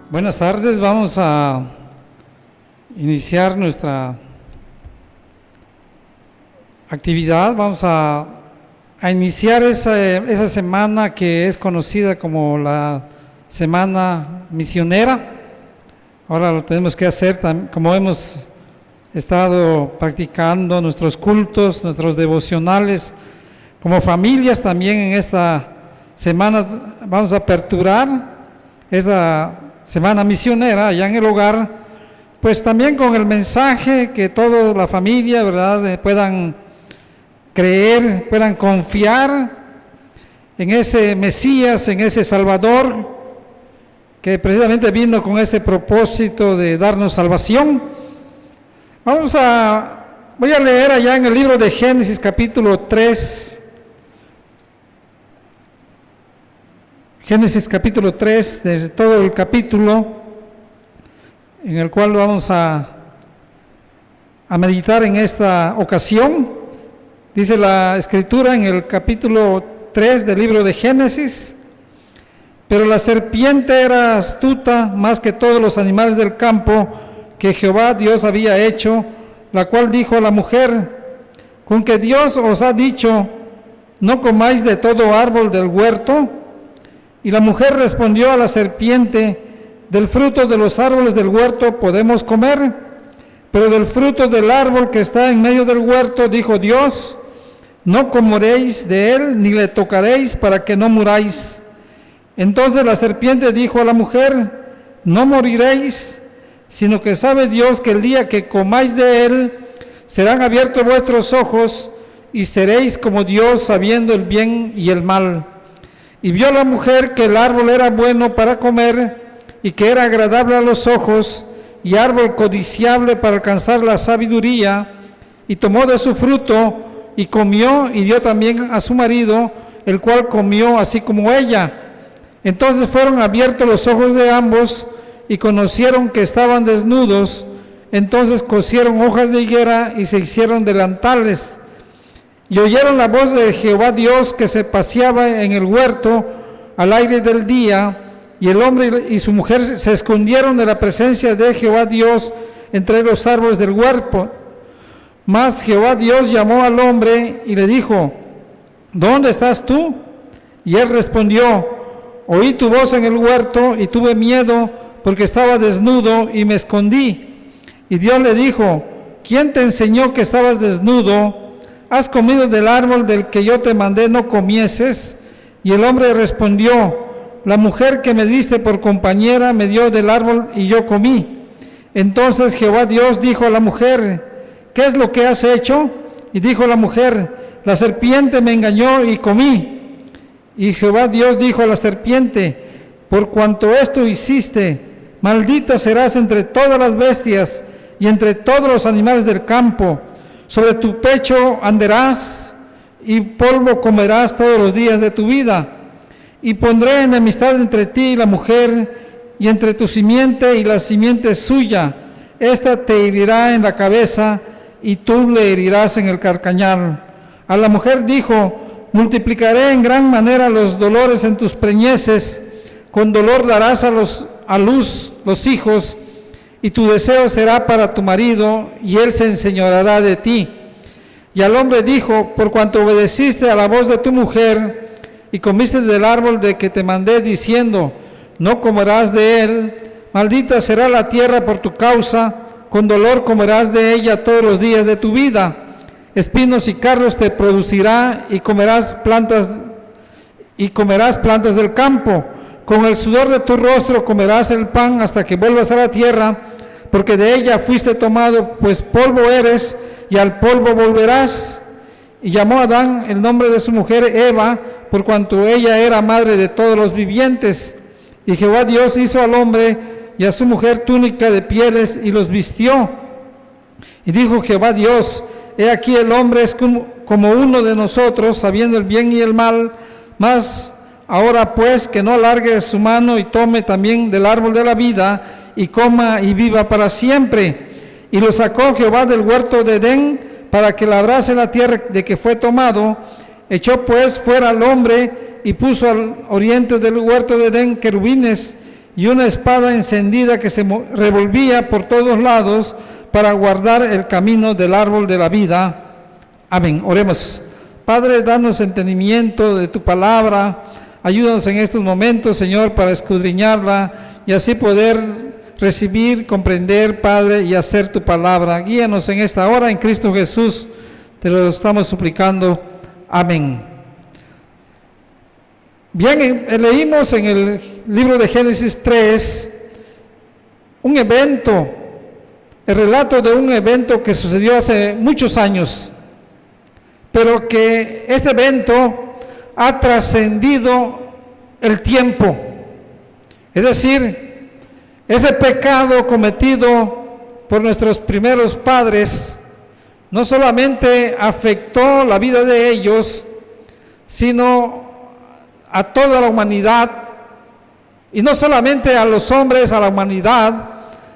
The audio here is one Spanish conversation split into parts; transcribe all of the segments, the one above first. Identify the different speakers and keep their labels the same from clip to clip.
Speaker 1: Buenas tardes, vamos a iniciar nuestra actividad. Vamos a iniciar esa semana que es conocida como la Semana Misionera. Ahora lo tenemos que hacer como hemos estado practicando nuestros cultos, nuestros devocionales, como familias también en esta semana vamos a aperturar esa Semana Misionera allá en el hogar, pues también con el mensaje que toda la familia, ¿verdad?, puedan creer, puedan confiar en ese Mesías, en ese Salvador, que precisamente vino con ese propósito de darnos salvación. Voy a leer allá en el libro de Génesis capítulo 3, Génesis capítulo 3, de todo el capítulo, en el cual vamos a meditar en esta ocasión. Dice la Escritura en el capítulo 3 del libro de Génesis: pero la serpiente era astuta más que todos los animales del campo que Jehová Dios había hecho, la cual dijo a la mujer: ¿con que Dios os ha dicho, no comáis de todo árbol del huerto? Y la mujer respondió a la serpiente: del fruto de los árboles del huerto podemos comer, pero del fruto del árbol que está en medio del huerto, dijo Dios, no comeréis de él, ni le tocaréis, para que no muráis. Entonces la serpiente dijo a la mujer: no moriréis, sino que sabe Dios que el día que comáis de él, serán abiertos vuestros ojos, y seréis como Dios, sabiendo el bien y el mal. Y vio la mujer que el árbol era bueno para comer, y que era agradable a los ojos, y árbol codiciable para alcanzar la sabiduría, y tomó de su fruto, y comió, y dio también a su marido, el cual comió así como ella. Entonces fueron abiertos los ojos de ambos, y conocieron que estaban desnudos. Entonces cosieron hojas de higuera, y se hicieron delantales. Y oyeron la voz de Jehová Dios que se paseaba en el huerto al aire del día, y el hombre y su mujer se escondieron de la presencia de Jehová Dios entre los árboles del huerto. Mas Jehová Dios llamó al hombre y le dijo: ¿dónde estás tú? Y él respondió: oí tu voz en el huerto y tuve miedo porque estaba desnudo y me escondí. Y Dios le dijo: ¿quién te enseñó que estabas desnudo? ¿Has comido del árbol del que yo te mandé no comieses? Y el hombre respondió: la mujer que me diste por compañera me dio del árbol y yo comí. Entonces Jehová Dios dijo a la mujer: ¿qué es lo que has hecho? Y dijo la mujer: la serpiente me engañó y comí. Y Jehová Dios dijo a la serpiente: por cuanto esto hiciste, maldita serás entre todas las bestias y entre todos los animales del campo. Sobre tu pecho andarás y polvo comerás todos los días de tu vida. Y pondré enemistad entre ti y la mujer, y entre tu simiente y la simiente suya. Esta te herirá en la cabeza, y tú le herirás en el carcañal. A la mujer dijo: multiplicaré en gran manera los dolores en tus preñeces, con dolor darás a luz los hijos, y tu deseo será para tu marido, y él se enseñoreará de ti. Y al hombre dijo: por cuanto obedeciste a la voz de tu mujer, y comiste del árbol de que te mandé, diciendo, no comerás de él, maldita será la tierra por tu causa, con dolor comerás de ella todos los días de tu vida. Espinos y cardos te producirá, y comerás plantas del campo. Con el sudor de tu rostro comerás el pan hasta que vuelvas a la tierra, porque de ella fuiste tomado, pues polvo eres, y al polvo volverás. Y llamó a Adán el nombre de su mujer Eva, por cuanto ella era madre de todos los vivientes. Y Jehová Dios hizo al hombre y a su mujer túnica de pieles, y los vistió. Y dijo Jehová Dios: he aquí el hombre es como uno de nosotros, sabiendo el bien y el mal. Mas ahora pues que no alargue su mano y tome también del árbol de la vida, y coma y viva para siempre. Y lo sacó Jehová del huerto de Edén, para que labrase la tierra de que fue tomado. Echó pues fuera al hombre, y puso al oriente del huerto de Edén querubines, y una espada encendida que se revolvía por todos lados para guardar el camino del árbol de la vida. Amén. Oremos. Padre, danos entendimiento de tu palabra. Ayúdanos en estos momentos, Señor, para escudriñarla y así poder recibir, comprender, Padre, y hacer tu palabra. Guíanos en esta hora en Cristo Jesús. Te lo estamos suplicando. Amén. Bien, leímos en el libro de Génesis 3 un evento, el relato de un evento que sucedió hace muchos años, pero que este evento ha trascendido el tiempo. Es decir, ese pecado cometido por nuestros primeros padres no solamente afectó la vida de ellos, sino a toda la humanidad, y no solamente a los hombres, a la humanidad,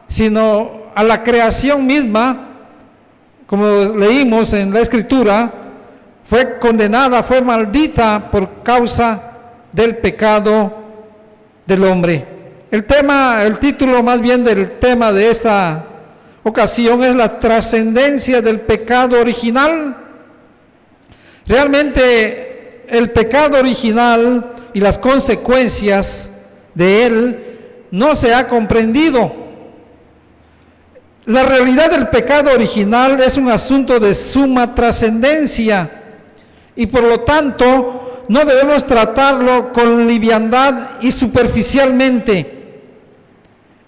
Speaker 1: sino a la creación misma. Como leímos en la Escritura, fue condenada, fue maldita por causa del pecado del hombre. El título más bien del tema de esta ocasión es la trascendencia del pecado original. Realmente el pecado original y las consecuencias de él no se ha comprendido. La realidad del pecado original es un asunto de suma trascendencia y por lo tanto no debemos tratarlo con liviandad y superficialmente.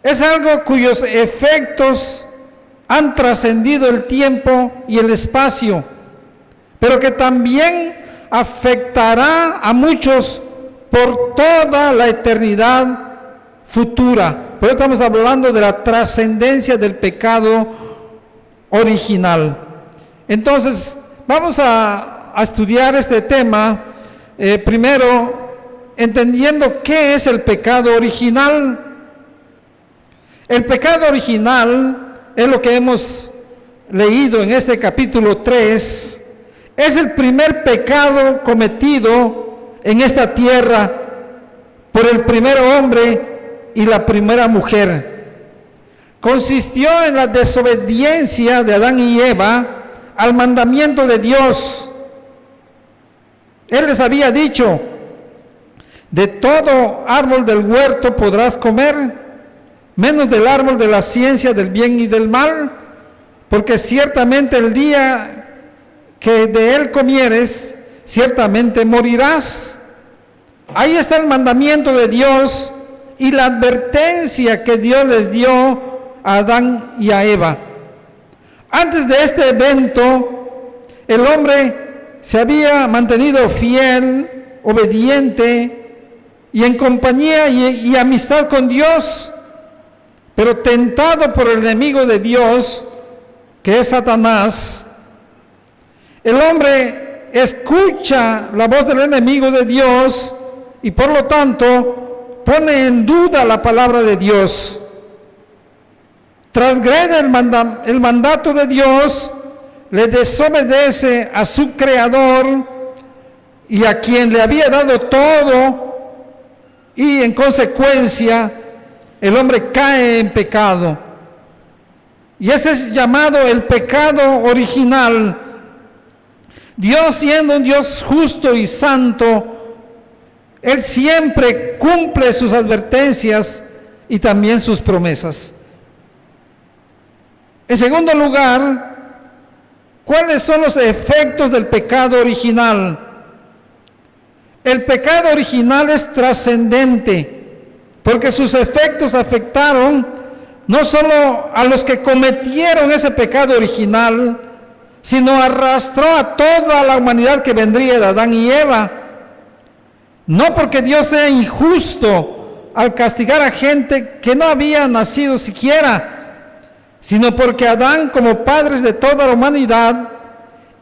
Speaker 1: Es algo cuyos efectos han trascendido el tiempo y el espacio, pero que también afectará a muchos por toda la eternidad futura. Por eso estamos hablando de la trascendencia del pecado original. Entonces, vamos a estudiar este tema, primero entendiendo qué es el pecado original. El pecado original es lo que hemos leído en este capítulo 3. Es el primer pecado cometido en esta tierra por el primer hombre y la primera mujer. Consistió en la desobediencia de Adán y Eva al mandamiento de Dios. Él les había dicho: de todo árbol del huerto podrás comer, menos del árbol de la ciencia del bien y del mal, porque ciertamente el día que de él comieres, ciertamente morirás. Ahí está el mandamiento de Dios y la advertencia que Dios les dio a Adán y a Eva. Antes de este evento, el hombre se había mantenido fiel, obediente y en compañía y amistad con Dios, pero tentado por el enemigo de Dios, que es Satanás. El hombre escucha la voz del enemigo de Dios y por lo tanto pone en duda la palabra de Dios. Transgrede el mandato de Dios, le desobedece a su Creador y a quien le había dado todo, y en consecuencia el hombre cae en pecado. Y ese es llamado el pecado original. Dios, siendo un Dios justo y santo, Él siempre cumple sus advertencias y también sus promesas. En segundo lugar, ¿cuáles son los efectos del pecado original? El pecado original es trascendente, porque sus efectos afectaron no solo a los que cometieron ese pecado original, sino arrastró a toda la humanidad que vendría de Adán y Eva. No porque Dios sea injusto al castigar a gente que no había nacido siquiera, sino porque Adán, como padres de toda la humanidad,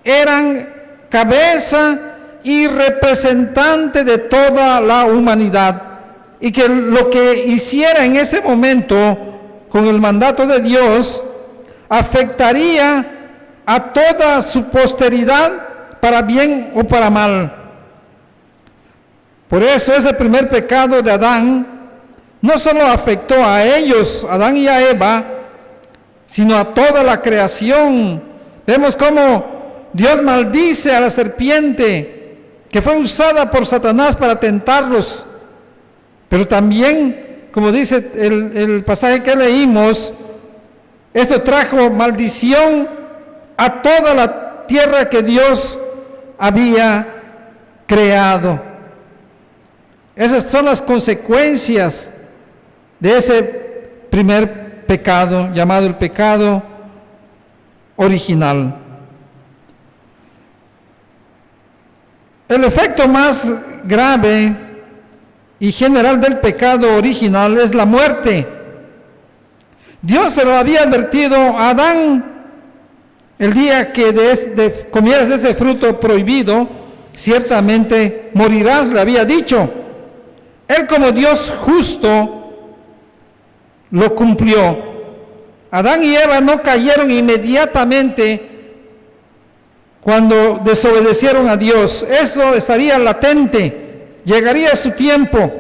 Speaker 1: eran cabeza y representante de toda la humanidad, y que lo que hiciera en ese momento con el mandato de Dios afectaría a toda su posteridad, para bien o para mal. Por eso ese primer pecado de Adán no solo afectó a ellos, a Adán y a Eva, sino a toda la creación. Vemos cómo Dios maldice a la serpiente que fue usada por Satanás para tentarlos, pero también, como dice el pasaje que leímos, esto trajo maldición a toda la tierra que Dios había creado. Esas son las consecuencias de ese primer pecado, llamado el pecado original. El efecto más grave y general del pecado original es la muerte. Dios se lo había advertido a Adán: el día que comieras de ese fruto prohibido, ciertamente morirás, le había dicho. Él, como Dios justo, lo cumplió. Adán y Eva no cayeron inmediatamente cuando desobedecieron a Dios. Eso estaría latente, llegaría su tiempo,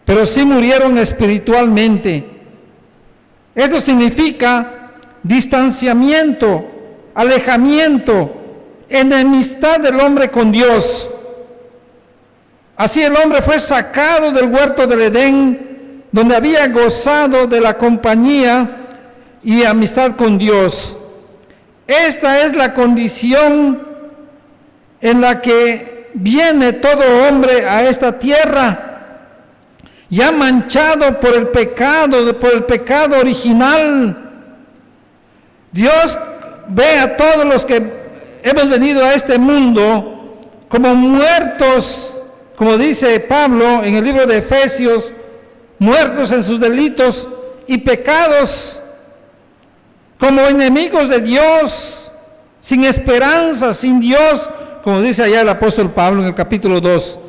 Speaker 1: pero sí murieron espiritualmente. Esto significa distanciamiento, alejamiento, enemistad del hombre con Dios. Así el hombre fue sacado del huerto del Edén, donde había gozado de la compañía y amistad con Dios. Esta es la condición en la que viene todo hombre a esta tierra, ya manchado por el pecado original. Dios ve a todos los que hemos venido a este mundo como muertos, como dice Pablo en el libro de Efesios, muertos en sus delitos y pecados, como enemigos de Dios, sin esperanza, sin Dios, como dice allá el apóstol Pablo en el capítulo 2.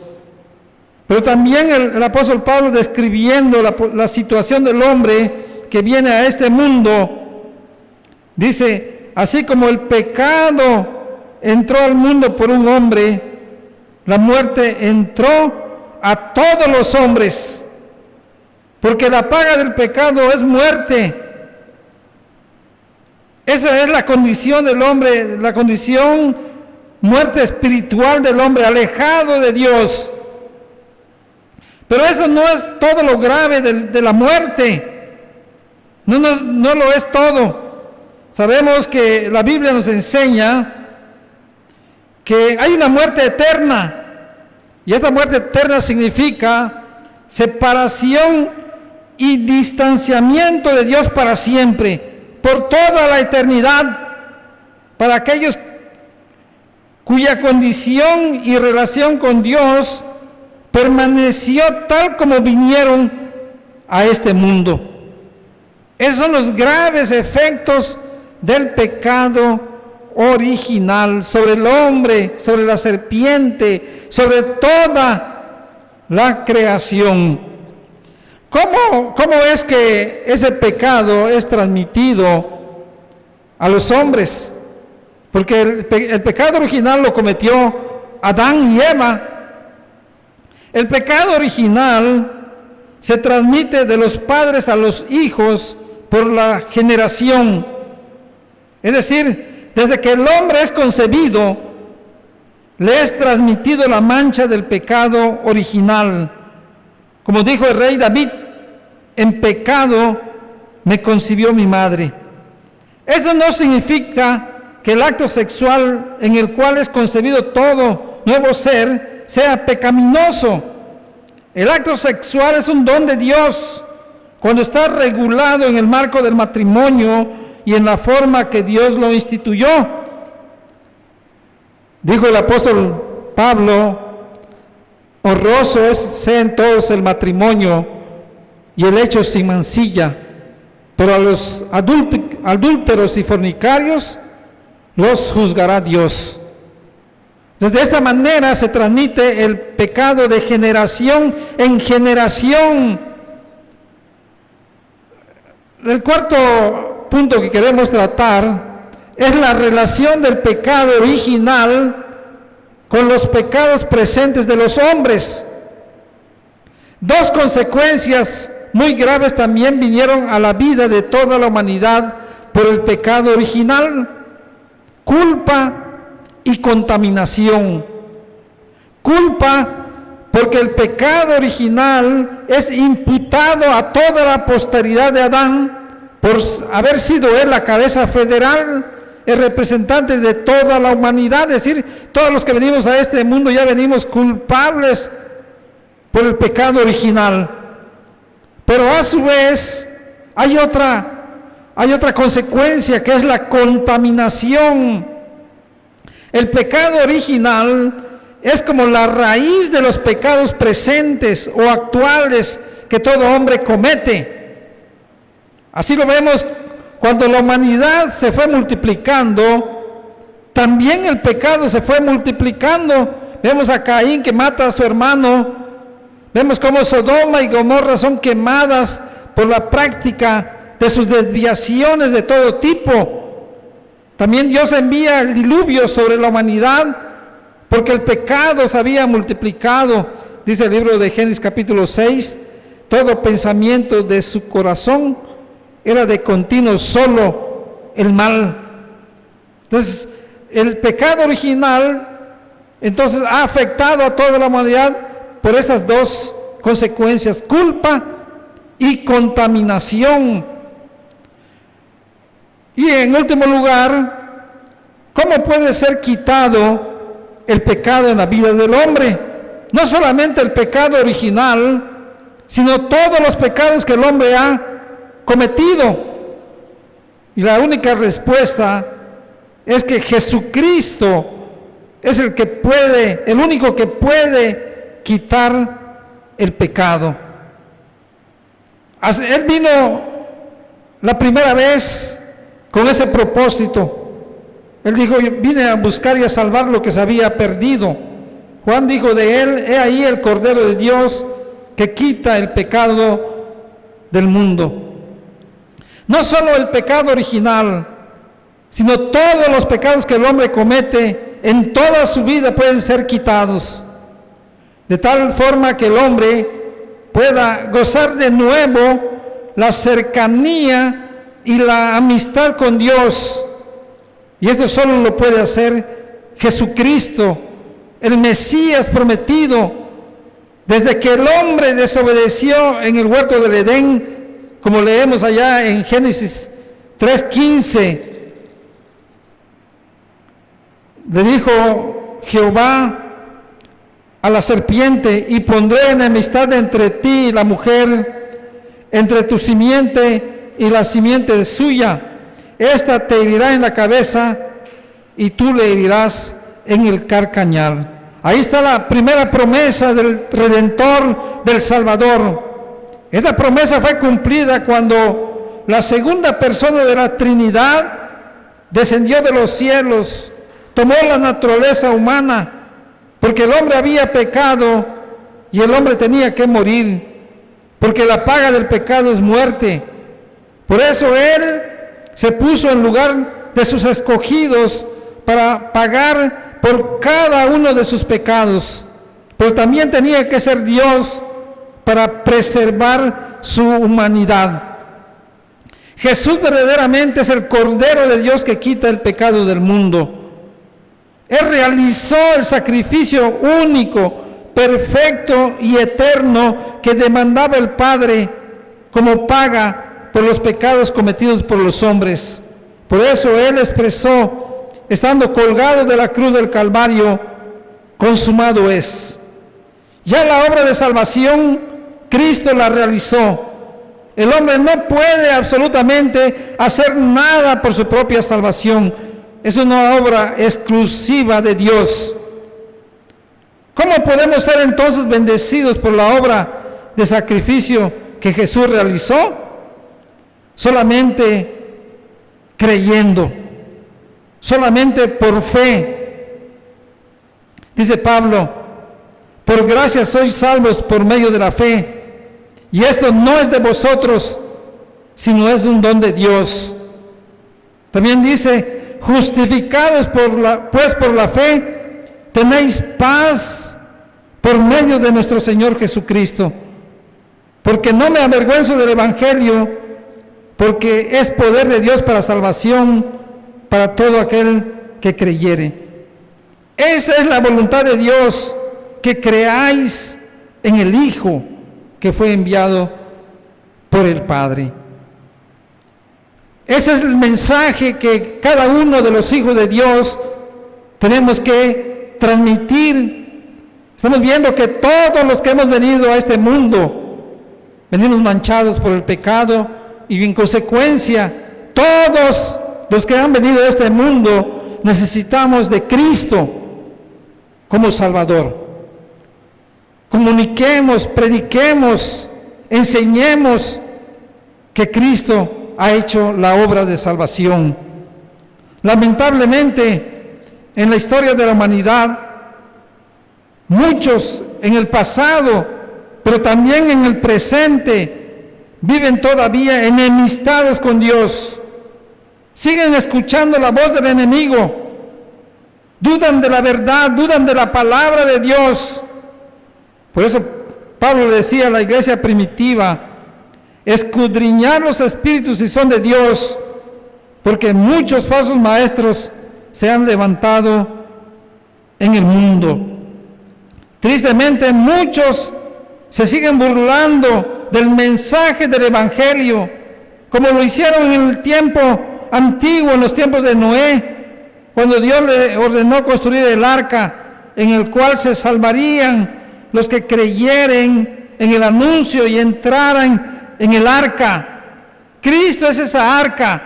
Speaker 1: Pero también el apóstol Pablo, describiendo la situación del hombre que viene a este mundo, dice: así como el pecado entró al mundo por un hombre, la muerte entró a todos los hombres, porque la paga del pecado es muerte. Esa es la condición del hombre, la condición muerte espiritual del hombre, alejado de Dios. Pero eso no es todo lo grave de la muerte. No lo es todo. Sabemos que la Biblia nos enseña que hay una muerte eterna, y esta muerte eterna significa separación y distanciamiento de Dios para siempre, por toda la eternidad, para aquellos cuya condición y relación con Dios permaneció tal como vinieron a este mundo. Esos son los graves efectos del pecado original sobre el hombre, sobre la serpiente, sobre toda la creación. ¿Cómo es que ese pecado es transmitido a los hombres? Porque el pecado original lo cometió Adán y Eva. El pecado original se transmite de los padres a los hijos por la generación. Es decir, desde que el hombre es concebido, le es transmitido la mancha del pecado original. Como dijo el rey David: en pecado me concibió mi madre. Eso no significa que el acto sexual en el cual es concebido todo nuevo ser sea pecaminoso. El acto sexual es un don de Dios cuando está regulado en el marco del matrimonio y en la forma que Dios lo instituyó. Dijo el apóstol Pablo: honroso sea en todos el matrimonio y el hecho sin mancilla, pero a los adúlteros y fornicarios los juzgará Dios. De esta manera se transmite el pecado de generación en generación. El cuarto punto que queremos tratar es la relación del pecado original con los pecados presentes de los hombres. Dos consecuencias muy graves también vinieron a la vida de toda la humanidad por el pecado original: culpa y contaminación. Culpa porque el pecado original es imputado a toda la posteridad de Adán por haber sido él la cabeza federal, el representante de toda la humanidad, es decir, todos los que venimos a este mundo ya venimos culpables por el pecado original. Pero a su vez hay otra consecuencia, que es la contaminación. El pecado original es como la raíz de los pecados presentes o actuales que todo hombre comete. Así lo vemos cuando la humanidad se fue multiplicando, también el pecado se fue multiplicando. Vemos a Caín que mata a su hermano, vemos cómo Sodoma y Gomorra son quemadas por la práctica de sus desviaciones de todo tipo. También Dios envía el diluvio sobre la humanidad porque el pecado se había multiplicado. Dice el libro de Génesis capítulo 6, todo pensamiento de su corazón era de continuo solo el mal. Entonces, el pecado original entonces ha afectado a toda la humanidad por estas dos consecuencias: culpa y contaminación. Y en último lugar, ¿cómo puede ser quitado el pecado en la vida del hombre? No solamente el pecado original, sino todos los pecados que el hombre ha cometido. Y la única respuesta es que Jesucristo es el único que puede quitar el pecado. Él vino la primera vez con ese propósito. Él dijo: vine a buscar y a salvar lo que se había perdido. Juan dijo de él: he ahí el Cordero de Dios que quita el pecado del mundo. No solo el pecado original, sino todos los pecados que el hombre comete en toda su vida pueden ser quitados, de tal forma que el hombre pueda gozar de nuevo la cercanía y la amistad con Dios. Y esto solo lo puede hacer Jesucristo, el Mesías prometido. Desde que el hombre desobedeció en el huerto del Edén, como leemos allá en Génesis 3:15, le dijo Jehová a la serpiente: y pondré enemistad entre ti y la mujer, entre tu simiente y la simiente suya. Esta te herirá en la cabeza y tú le herirás en el carcañal. Ahí está la primera promesa del Redentor, del Salvador. Esta promesa fue cumplida cuando la segunda persona de la Trinidad descendió de los cielos, tomó la naturaleza humana, porque el hombre había pecado y el hombre tenía que morir, porque la paga del pecado es muerte. Por eso Él se puso en lugar de sus escogidos para pagar por cada uno de sus pecados, pero también tenía que ser Dios para preservar su humanidad. Jesús verdaderamente es el Cordero de Dios que quita el pecado del mundo. Él realizó el sacrificio único, perfecto y eterno que demandaba el Padre como paga por los pecados cometidos por los hombres. Por eso Él expresó, estando colgado de la cruz del Calvario: consumado es. Ya la obra de salvación Cristo la realizó. El hombre no puede absolutamente hacer nada por su propia salvación. Es una obra exclusiva de Dios. ¿Cómo podemos ser entonces bendecidos por la obra de sacrificio que Jesús realizó? Solamente creyendo, solamente por fe. Dice Pablo: por gracia sois salvos por medio de la fe, y esto no es de vosotros, sino es un don de Dios. También dice: justificados por la fe, tenéis paz por medio de nuestro Señor Jesucristo. porque no me avergüenzo del Evangelio, porque es poder de Dios para salvación para todo aquel que creyere. Esa es la voluntad de Dios, que creáis en el Hijo que fue enviado por el Padre. Ese es el mensaje que cada uno de los hijos de Dios tenemos que transmitir. Estamos viendo que todos los que hemos venido a este mundo, venimos manchados por el pecado, y en consecuencia, todos los que han venido a este mundo necesitamos de Cristo como Salvador. Comuniquemos, prediquemos, enseñemos que Cristo ha hecho la obra de salvación. Lamentablemente, en la historia de la humanidad, muchos en el pasado, pero también en el presente, viven todavía enemistados con Dios. Siguen escuchando la voz del enemigo, dudan de la verdad, dudan de la palabra de Dios. Por eso Pablo le decía a la iglesia primitiva: escudriñar los espíritus si son de Dios, porque muchos falsos maestros se han levantado en el mundo. Tristemente, muchos se siguen burlando del mensaje del Evangelio, como lo hicieron en el tiempo antiguo, en los tiempos de Noé, cuando Dios le ordenó construir el arca, en el cual se salvarían los que creyeren en el anuncio y entraran en el arca. Cristo es esa arca,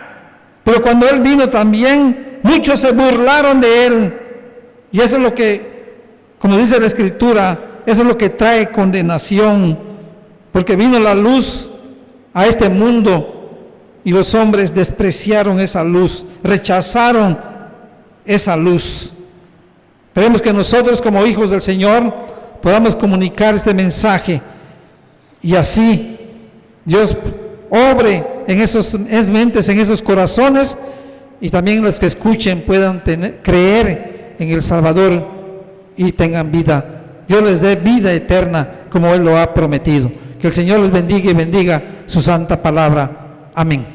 Speaker 1: pero cuando Él vino también, muchos se burlaron de Él, y eso es lo que, como dice la Escritura, eso es lo que trae condenación, porque vino la luz a este mundo y los hombres despreciaron esa luz, rechazaron esa luz. Esperemos que nosotros, como hijos del Señor, podamos comunicar este mensaje, y así Dios obre en esas mentes, en esos corazones, y también los que escuchen puedan creer en el Salvador y tengan vida. Dios les dé vida eterna como Él lo ha prometido. Que el Señor los bendiga y bendiga su santa palabra. Amén.